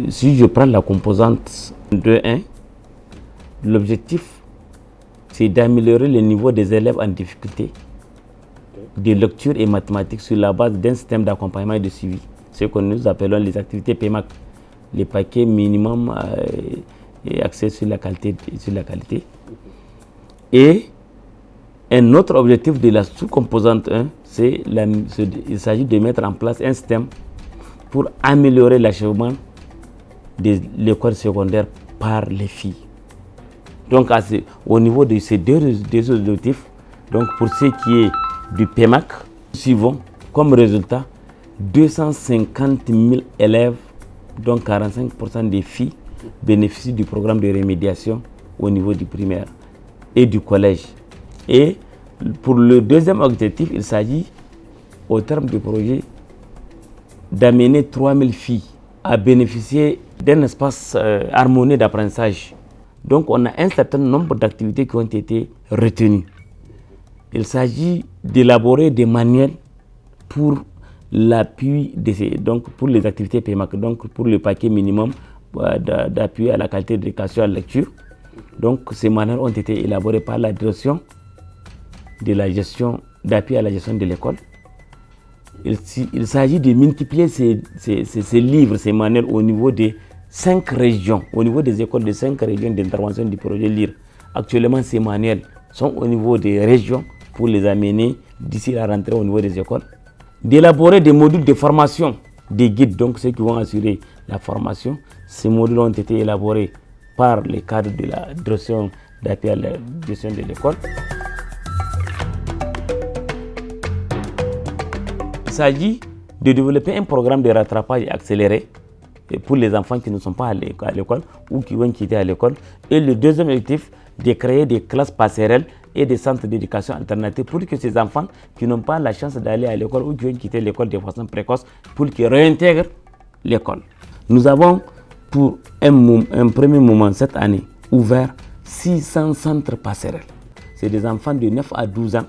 Si je prends la composante 2.1, l'objectif, c'est d'améliorer le niveau des élèves en difficulté de lecture et mathématiques sur la base d'un système d'accompagnement et de suivi, ce que nous appelons les activités PMAC, les paquets minimum et axés sur la qualité. Et un autre objectif de la sous-composante 1, il s'agit de mettre en place un système pour améliorer l'achèvement de l'école secondaire par les filles. Donc au niveau de ces deux objectifs, donc pour ce qui est du PMAC, nous suivons comme résultat 250 000 élèves, dont 45% des filles bénéficient du programme de remédiation au niveau du primaire et du collège. Et pour le deuxième objectif, il s'agit, au terme du projet, d'amener 3 000 filles à bénéficier d'un espace harmonieux d'apprentissage. Donc on a un certain nombre d'activités qui ont été retenues. Il s'agit d'élaborer des manuels pour l'appui, donc pour les activités PMAC, donc pour le paquet minimum d'appui à la qualité d'éducation à la lecture. Donc ces manuels ont été élaborés par la direction de la gestion d'appui à la gestion de l'école. Il s'agit de multiplier ces livres, ces manuels au niveau des 5 régions, au niveau des écoles de 5 régions d'intervention du projet LIRE. Actuellement, ces manuels sont au niveau des régions pour les amener d'ici la rentrée au niveau des écoles. D'élaborer des modules de formation, des guides, donc ceux qui vont assurer la formation. Ces modules ont été élaborés par les cadres de la direction d'appui à la gestion de l'école. Il s'agit de développer un programme de rattrapage accéléré pour les enfants qui ne sont pas à l'école ou qui vont quitter à l'école. Et le deuxième objectif, de créer des classes passerelles et des centres d'éducation alternative pour que ces enfants qui n'ont pas la chance d'aller à l'école ou qui vont quitter l'école de façon précoce, pour qu'ils réintègrent l'école. Nous avons pour un premier moment cette année ouvert 600 centres passerelles. C'est des enfants de 9 à 12 ans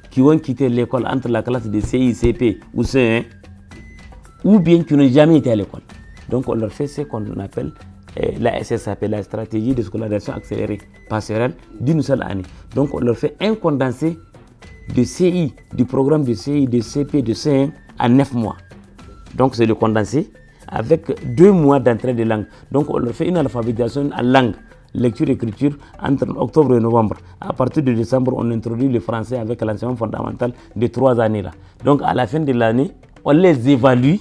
qui vont quitter l'école entre la classe de CICP ou C1 ou bien qui n'ont jamais été à l'école. Donc on leur fait ce qu'on appelle la SSAP, la stratégie de scolarisation accélérée passerelle d'une seule année. Donc on leur fait un condensé de CI, du programme de CI, de CP, de C1 à 9 mois. Donc c'est le condensé avec 2 mois d'entrée de langue. Donc on leur fait une alphabétisation en langue, lecture et écriture entre octobre et novembre. À partir de décembre, on introduit le français avec l'enseignement fondamental de 3 années là. Donc à la fin de l'année, on les évalue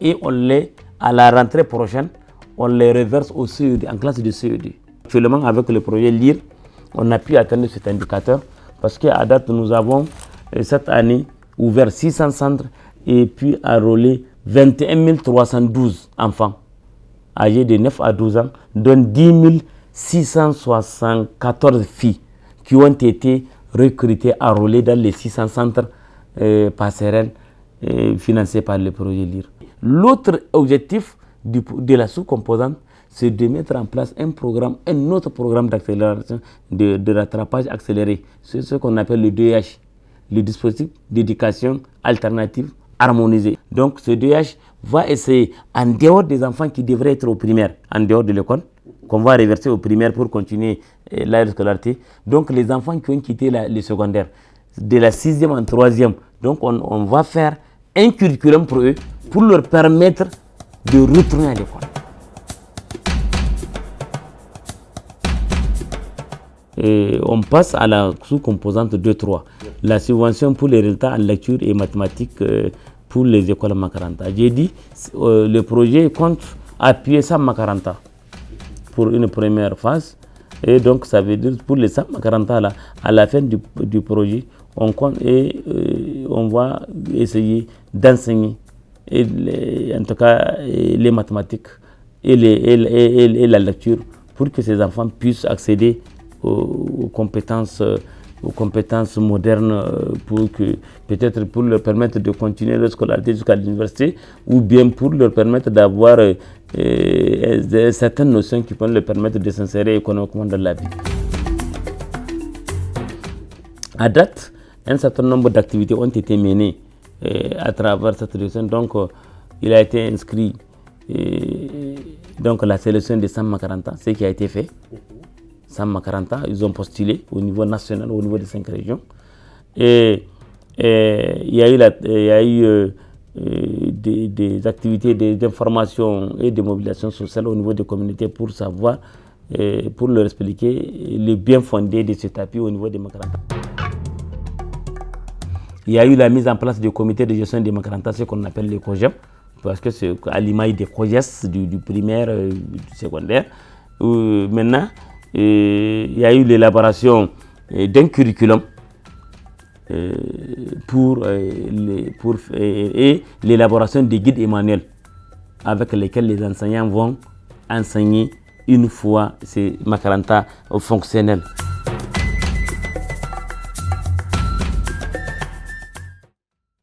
et à la rentrée prochaine, on les reverse au CE2, en classe de CE2. Actuellement, avec le projet LIRE, on a pu atteindre cet indicateur parce qu'à date, nous avons cette année ouvert 600 centres et puis enrôlé 21 312 enfants âgés de 9 à 12 ans, dont 10 674 filles qui ont été recrutées, enrôlées dans les 600 centres passerelles financés par le projet LIRE. L'autre objectif de la sous-composante, c'est de mettre en place un autre programme d'accélération, de rattrapage accéléré. C'est ce qu'on appelle le DH, le dispositif d'éducation alternative harmonisé. Donc ce DH va essayer, en dehors des enfants qui devraient être au primaire, en dehors de l'école, qu'on va reverser au primaire pour continuer la scolarité. Donc les enfants qui ont quitté le secondaire, de la 6e en 3e, donc on va faire un curriculum pour eux, pour leur permettre de retourner à l'école. Et on passe à la sous-composante 2.3, la subvention pour les résultats en lecture et mathématiques pour les écoles Makaranta. J'ai dit, le projet compte appuyer 100 Makaranta pour une première phase. Et donc, ça veut dire pour les 100 Makaranta, à la fin du projet, on va essayer d'enseigner, en tout cas, les mathématiques et la lecture pour que ces enfants puissent accéder aux compétences modernes, peut-être pour leur permettre de continuer leur scolarité jusqu'à l'université, ou bien pour leur permettre d'avoir certaines notions qui peuvent leur permettre de s'insérer économiquement dans la vie. À date, un certain nombre d'activités ont été menées à travers cette direction. Donc, il a été inscrit donc la sélection des 100 Makaranta, ce qui a été fait. 100 Makaranta, ils ont postulé au niveau national, au niveau des 5 régions. Et il y a eu des activités d'information et de mobilisation sociale au niveau des communautés pour savoir, pour leur expliquer les bien fondés de cet appui au niveau des Makaranta. Il y a eu la mise en place du comité de gestion des Makaranta, ce qu'on appelle les COGEM, parce que c'est à l'image des COGES du primaire, du secondaire. Maintenant, il y a eu l'élaboration d'un curriculum et l'élaboration des guides et manuels avec lesquels les enseignants vont enseigner une fois ces Makaranta fonctionnels.